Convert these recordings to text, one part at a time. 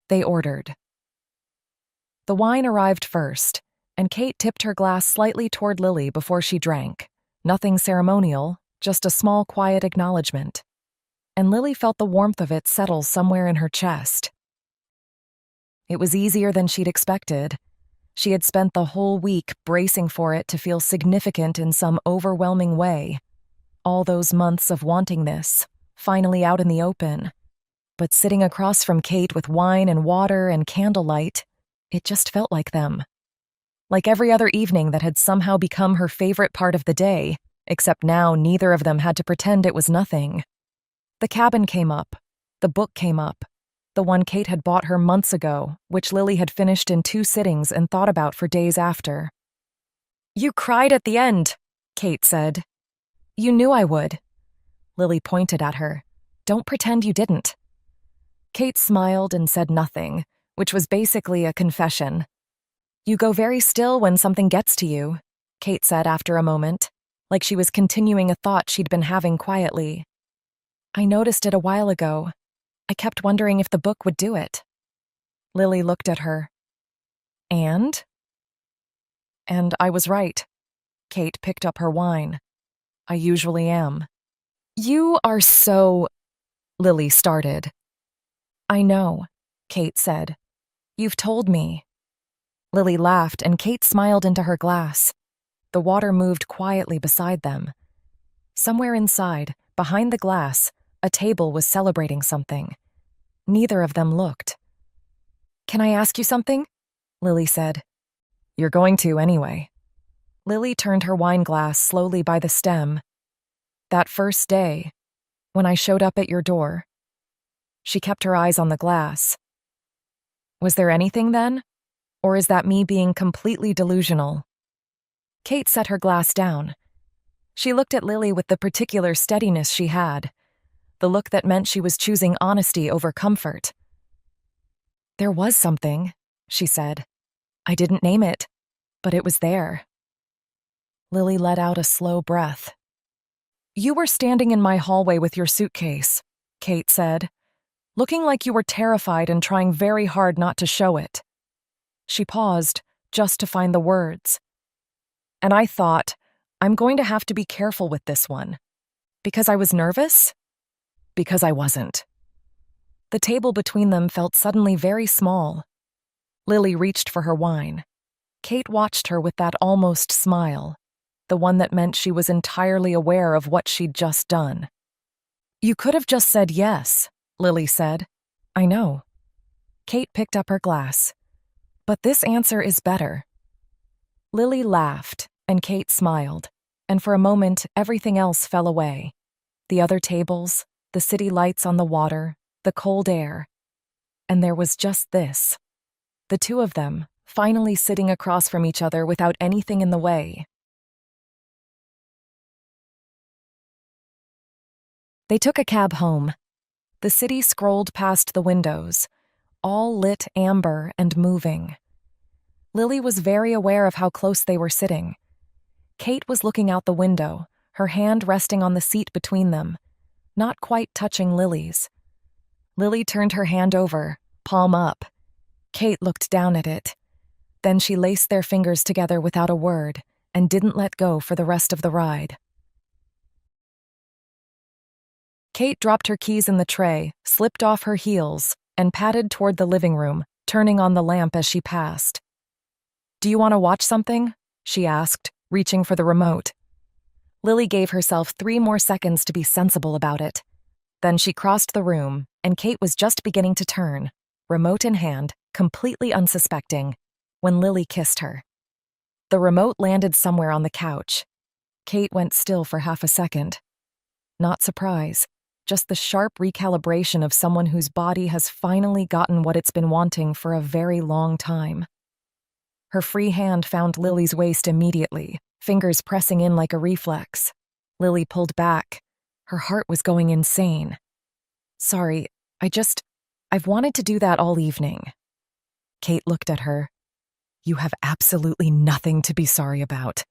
They ordered. The wine arrived first, and Kate tipped her glass slightly toward Lilly before she drank. Nothing ceremonial, just a small, quiet acknowledgement. And Lilly felt the warmth of it settle somewhere in her chest. It was easier than she'd expected. She had spent the whole week bracing for it to feel significant in some overwhelming way. All those months of wanting this, finally out in the open. But sitting across from Kate with wine and water and candlelight, it just felt like them. Like every other evening that had somehow become her favorite part of the day, except now neither of them had to pretend it was nothing. The cabin came up. The book came up. The one Kate had bought her months ago, which Lilly had finished in 2 sittings and thought about for days after. "You cried at the end," Kate said. "You knew I would." Lilly pointed at her. "Don't pretend you didn't." Kate smiled and said nothing, which was basically a confession. "You go very still when something gets to you," Kate said after a moment, like she was continuing a thought she'd been having quietly. "I noticed it a while ago. I kept wondering if the book would do it." Lilly looked at her. And I was right. Kate picked up her wine. "I usually am." "You are so..." Lilly started. "I know," Kate said. "You've told me." Lilly laughed, and Kate smiled into her glass. The water moved quietly beside them. Somewhere inside, behind the glass, a table was celebrating something. Neither of them looked. "Can I ask you something?" Lilly said. "You're going to anyway." Lilly turned her wine glass slowly by the stem. "That first day, when I showed up at your door." She kept her eyes on the glass. "Was there anything then? Or is that me being completely delusional?" Kate set her glass down. She looked at Lilly with the particular steadiness she had, the look that meant she was choosing honesty over comfort. "There was something," she said. "I didn't name it, but it was there." Lilly let out a slow breath. "You were standing in my hallway with your suitcase," Kate said, "looking like you were terrified and trying very hard not to show it." She paused, just to find the words. "And I thought, I'm going to have to be careful with this one. Because I was nervous? Because I wasn't." The table between them felt suddenly very small. Lilly reached for her wine. Kate watched her with that almost smile, the one that meant she was entirely aware of what she'd just done. "You could have just said yes," Lilly said. "I know." Kate picked up her glass. "But this answer is better." Lilly laughed, and Kate smiled, and for a moment everything else fell away. The other tables, the city lights on the water, the cold air. And there was just this. The two of them, finally sitting across from each other without anything in the way. They took a cab home. The city scrolled past the windows, all lit amber and moving. Lilly was very aware of how close they were sitting. Kate was looking out the window, her hand resting on the seat between them, not quite touching Lilly's. Lilly turned her hand over, palm up. Kate looked down at it. Then she laced their fingers together without a word and didn't let go for the rest of the ride. Kate dropped her keys in the tray, slipped off her heels, and padded toward the living room, turning on the lamp as she passed. "Do you want to watch something?" she asked, reaching for the remote. Lilly gave herself 3 more seconds to be sensible about it. Then she crossed the room, and Kate was just beginning to turn, remote in hand, completely unsuspecting, when Lilly kissed her. The remote landed somewhere on the couch. Kate went still for half a second. Not surprise, just the sharp recalibration of someone whose body has finally gotten what it's been wanting for a very long time. Her free hand found Lilly's waist immediately, fingers pressing in like a reflex. Lilly pulled back. Her heart was going insane. "Sorry, I've wanted to do that all evening." Kate looked at her. "You have absolutely nothing to be sorry about."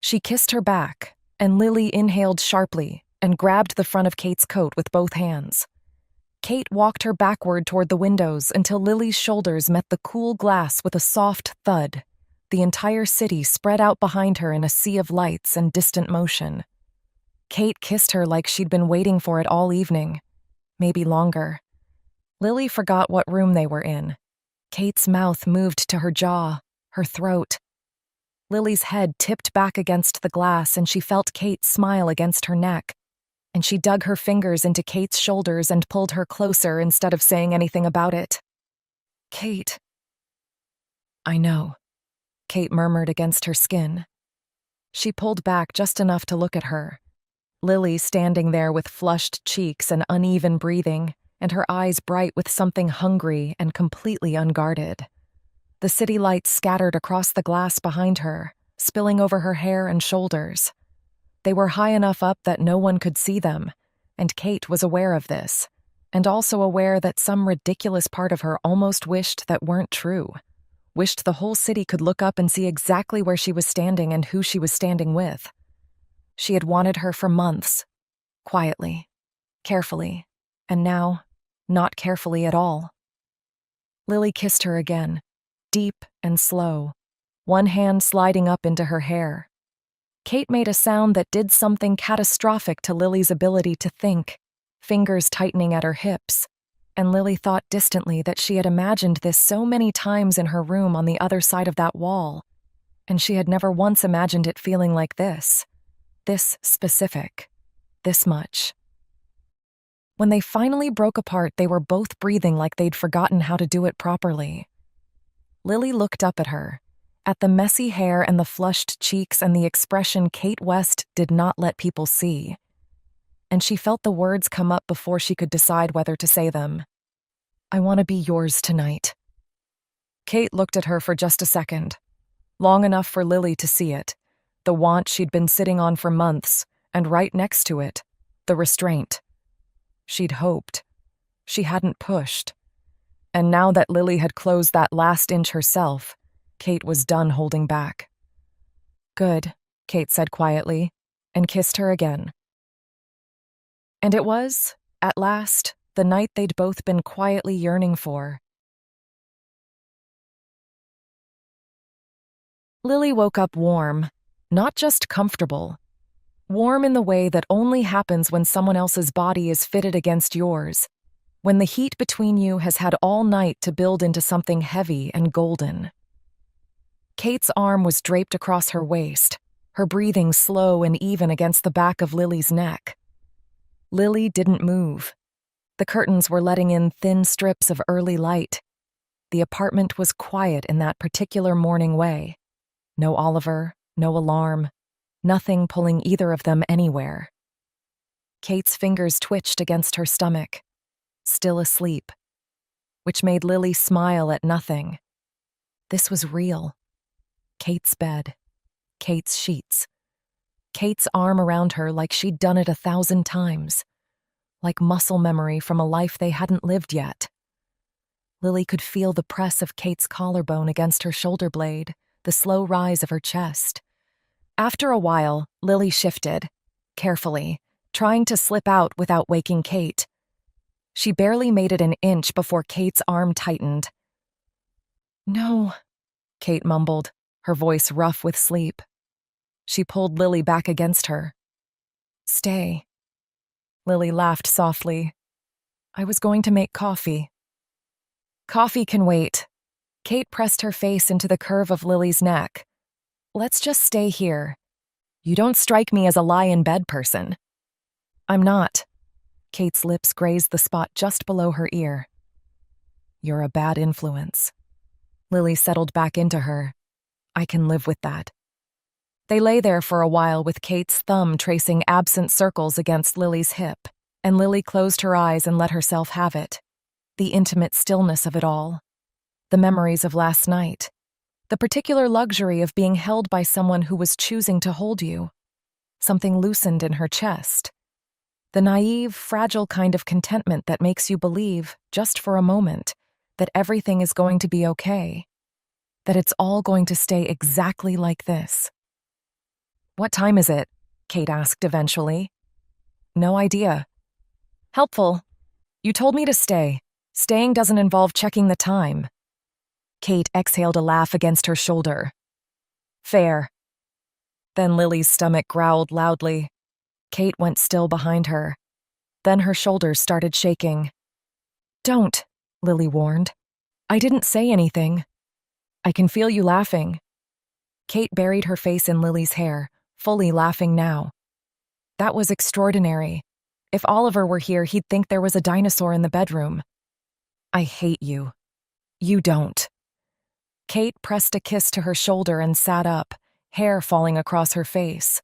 She kissed her back, and Lilly inhaled sharply and grabbed the front of Kate's coat with both hands. Kate walked her backward toward the windows until Lily's shoulders met the cool glass with a soft thud. The entire city spread out behind her in a sea of lights and distant motion. Kate kissed her like she'd been waiting for it all evening, maybe longer. Lily forgot what room they were in. Kate's mouth moved to her jaw, her throat. Lily's head tipped back against the glass and she felt Kate smile against her neck. And she dug her fingers into Kate's shoulders and pulled her closer instead of saying anything about it. "Kate." "I know," Kate murmured against her skin. She pulled back just enough to look at her. Lily standing there with flushed cheeks and uneven breathing, and her eyes bright with something hungry and completely unguarded. The city lights scattered across the glass behind her, spilling over her hair and shoulders. They were high enough up that no one could see them, and Kate was aware of this, and also aware that some ridiculous part of her almost wished that weren't true, wished the whole city could look up and see exactly where she was standing and who she was standing with. She had wanted her for months, quietly, carefully, and now, not carefully at all. Lily kissed her again, deep and slow, one hand sliding up into her hair. Kate made a sound that did something catastrophic to Lily's ability to think, fingers tightening at her hips, and Lily thought distantly that she had imagined this so many times in her room on the other side of that wall, and she had never once imagined it feeling like this specific, this much. When they finally broke apart, they were both breathing like they'd forgotten how to do it properly. Lily looked up at her, at the messy hair and the flushed cheeks and the expression Kate West did not let people see. And she felt the words come up before she could decide whether to say them. "I want to be yours tonight." Kate looked at her for just a second, long enough for Lily to see it, the want she'd been sitting on for months, and right next to it, the restraint. She'd hoped. She hadn't pushed. And now that Lily had closed that last inch herself, Kate was done holding back. "Good," Kate said quietly, and kissed her again. And it was, at last, the night they'd both been quietly yearning for. Lily woke up warm, not just comfortable. Warm in the way that only happens when someone else's body is fitted against yours, when the heat between you has had all night to build into something heavy and golden. Kate's arm was draped across her waist, her breathing slow and even against the back of Lily's neck. Lily didn't move. The curtains were letting in thin strips of early light. The apartment was quiet in that particular morning way. No Oliver, no alarm, nothing pulling either of them anywhere. Kate's fingers twitched against her stomach, still asleep, which made Lily smile at nothing. This was real. Kate's bed, Kate's sheets, Kate's arm around her like she'd done it 1,000 times, like muscle memory from a life they hadn't lived yet. Lily could feel the press of Kate's collarbone against her shoulder blade, the slow rise of her chest. After a while, Lily shifted, carefully, trying to slip out without waking Kate. She barely made it an inch before Kate's arm tightened. "No," Kate mumbled, her voice rough with sleep. She pulled Lily back against her. "Stay." Lily laughed softly. "I was going to make coffee." "Coffee can wait." Kate pressed her face into the curve of Lily's neck. "Let's just stay here. You don't strike me as a lie-in-bed person." "I'm not." Kate's lips grazed the spot just below her ear. "You're a bad influence." Lily settled back into her. "I can live with that." They lay there for a while with Kate's thumb tracing absent circles against Lily's hip, and Lily closed her eyes and let herself have it. The intimate stillness of it all. The memories of last night. The particular luxury of being held by someone who was choosing to hold you. Something loosened in her chest. The naive, fragile kind of contentment that makes you believe, just for a moment, that everything is going to be okay. That it's all going to stay exactly like this. "What time is it?" Kate asked eventually. "No idea." "Helpful. You told me to stay. Staying doesn't involve checking the time. Kate exhaled a laugh against her shoulder. Fair. Then Lily's stomach growled loudly. Kate went still behind her. Then her shoulders started shaking. Don't, Lily warned. I didn't say anything. I can feel you laughing. Kate buried her face in Lily's hair, fully laughing now. That was extraordinary. If Oliver were here, he'd think there was a dinosaur in the bedroom. I hate you. You don't. Kate pressed a kiss to her shoulder and sat up, hair falling across her face.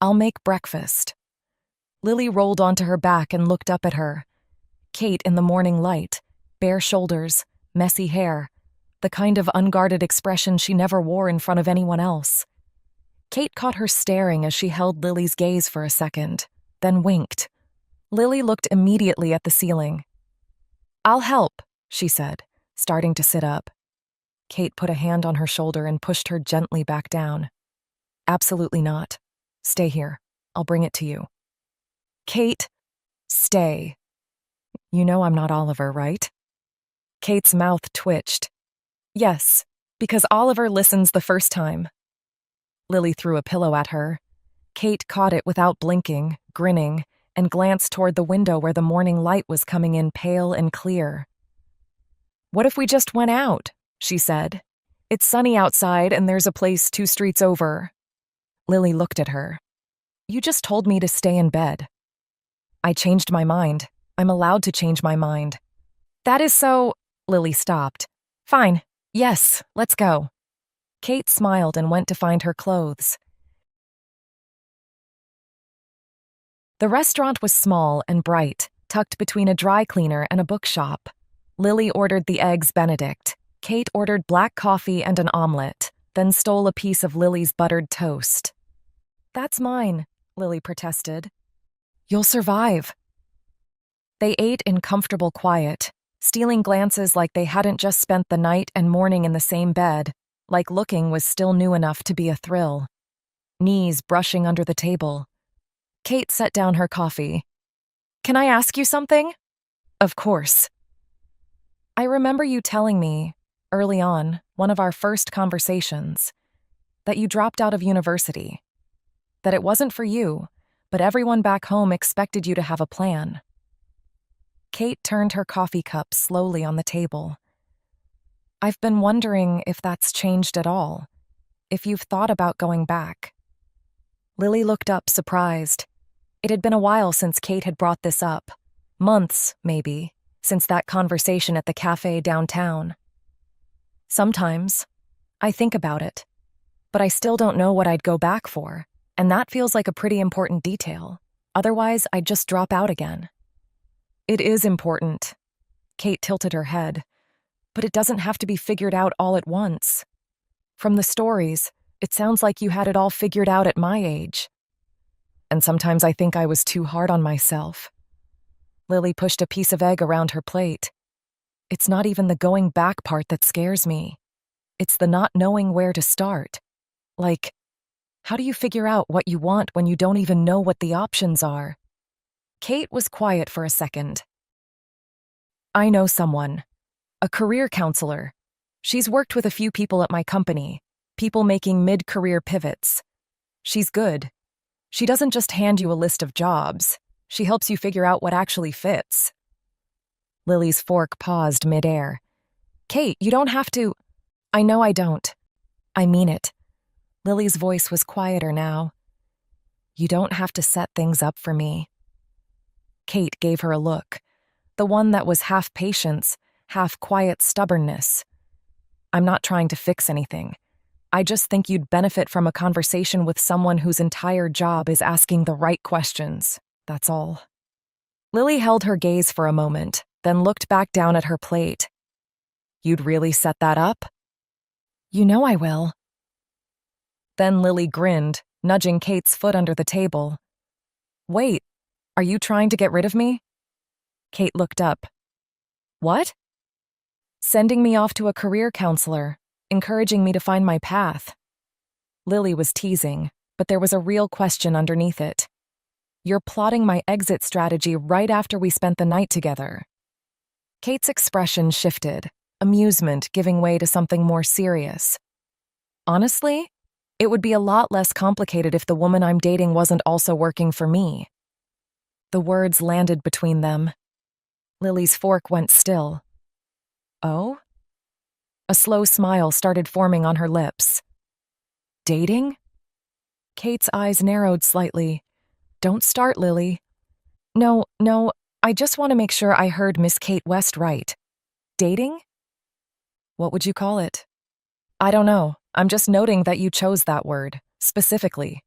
I'll make breakfast. Lily rolled onto her back and looked up at her. Kate in the morning light, bare shoulders, messy hair, the kind of unguarded expression she never wore in front of anyone else. Kate caught her staring as she held Lily's gaze for a second, then winked. Lily looked immediately at the ceiling. I'll help, she said, starting to sit up. Kate put a hand on her shoulder and pushed her gently back down. Absolutely not. Stay here. I'll bring it to you. Kate, stay. You know I'm not Oliver, right? Kate's mouth twitched. Yes, because Oliver listens the first time. Lily threw a pillow at her. Kate caught it without blinking, grinning, and glanced toward the window where the morning light was coming in pale and clear. What if we just went out? She said. It's sunny outside and there's a place 2 streets over. Lily looked at her. You just told me to stay in bed. I changed my mind. I'm allowed to change my mind. That is so... Lily stopped. Fine. Yes, let's go. Kate smiled and went to find her clothes. The restaurant was small and bright, tucked between a dry cleaner and a bookshop. Lily ordered the eggs Benedict. Kate ordered black coffee and an omelet, then stole a piece of Lily's buttered toast. That's mine, Lily protested. You'll survive. They ate in comfortable quiet, stealing glances like they hadn't just spent the night and morning in the same bed, like looking was still new enough to be a thrill. Knees brushing under the table. Kate set down her coffee. Can I ask you something? Of course. I remember you telling me, early on, one of our first conversations, that you dropped out of university. That it wasn't for you, but everyone back home expected you to have a plan. Kate turned her coffee cup slowly on the table. I've been wondering if that's changed at all, if you've thought about going back. Lily looked up, surprised. It had been a while since Kate had brought this up. Months, maybe, since that conversation at the cafe downtown. Sometimes, I think about it, but I still don't know what I'd go back for, and that feels like a pretty important detail. Otherwise, I'd just drop out again. It is important. Kate tilted her head. But it doesn't have to be figured out all at once. From the stories, it sounds like you had it all figured out at my age. And sometimes I think I was too hard on myself. Lily pushed a piece of egg around her plate. It's not even the going back part that scares me. It's the not knowing where to start. Like, how do you figure out what you want when you don't even know what the options are? Kate was quiet for a second. I know someone. A career counselor. She's worked with a few people at my company, people making mid-career pivots. She's good. She doesn't just hand you a list of jobs. She helps you figure out what actually fits. Lily's fork paused midair. Kate, you don't have to... I know I don't. I mean it. Lily's voice was quieter now. You don't have to set things up for me. Kate gave her a look, the one that was half patience, half quiet stubbornness. I'm not trying to fix anything. I just think you'd benefit from a conversation with someone whose entire job is asking the right questions. That's all. Lily held her gaze for a moment, then looked back down at her plate. You'd really set that up? You know I will. Then Lily grinned, nudging Kate's foot under the table. Wait, are you trying to get rid of me? Kate looked up. What? Sending me off to a career counselor, encouraging me to find my path. Lily was teasing, but there was a real question underneath it. You're plotting my exit strategy right after we spent the night together. Kate's expression shifted, amusement giving way to something more serious. Honestly, it would be a lot less complicated if the woman I'm dating wasn't also working for me. The words landed between them. Lily's fork went still. Oh? A slow smile started forming on her lips. Dating? Kate's eyes narrowed slightly. Don't start, Lily. No, I just want to make sure I heard Miss Kate West right. Dating? What would you call it? I don't know. I'm just noting that you chose that word, specifically.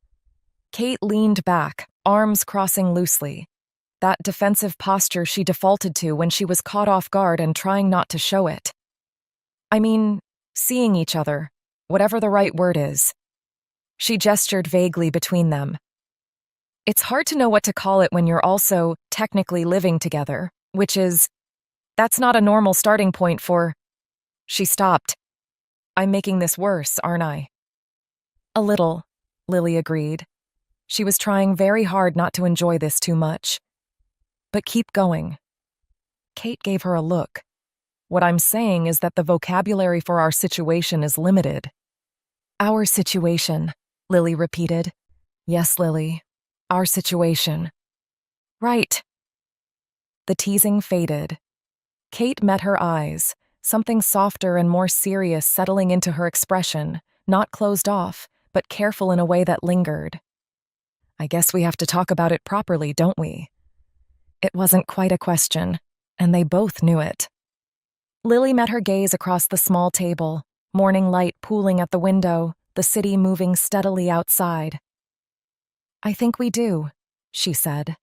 Kate leaned back, arms crossing loosely. That defensive posture she defaulted to when she was caught off guard and trying not to show it. I mean, seeing each other, whatever the right word is. She gestured vaguely between them. It's hard to know what to call it when you're also technically living together, that's not a normal starting point for. She stopped. I'm making this worse, aren't I? A little, Lily agreed. She was trying very hard not to enjoy this too much. But keep going. Kate gave her a look. What I'm saying is that the vocabulary for our situation is limited. Our situation, Lily repeated. Yes, Lily. Our situation. Right. The teasing faded. Kate met her eyes, something softer and more serious settling into her expression, not closed off, but careful in a way that lingered. I guess we have to talk about it properly, don't we? It wasn't quite a question, and they both knew it. Lily met her gaze across the small table, morning light pooling at the window, the city moving steadily outside. I think we do, she said.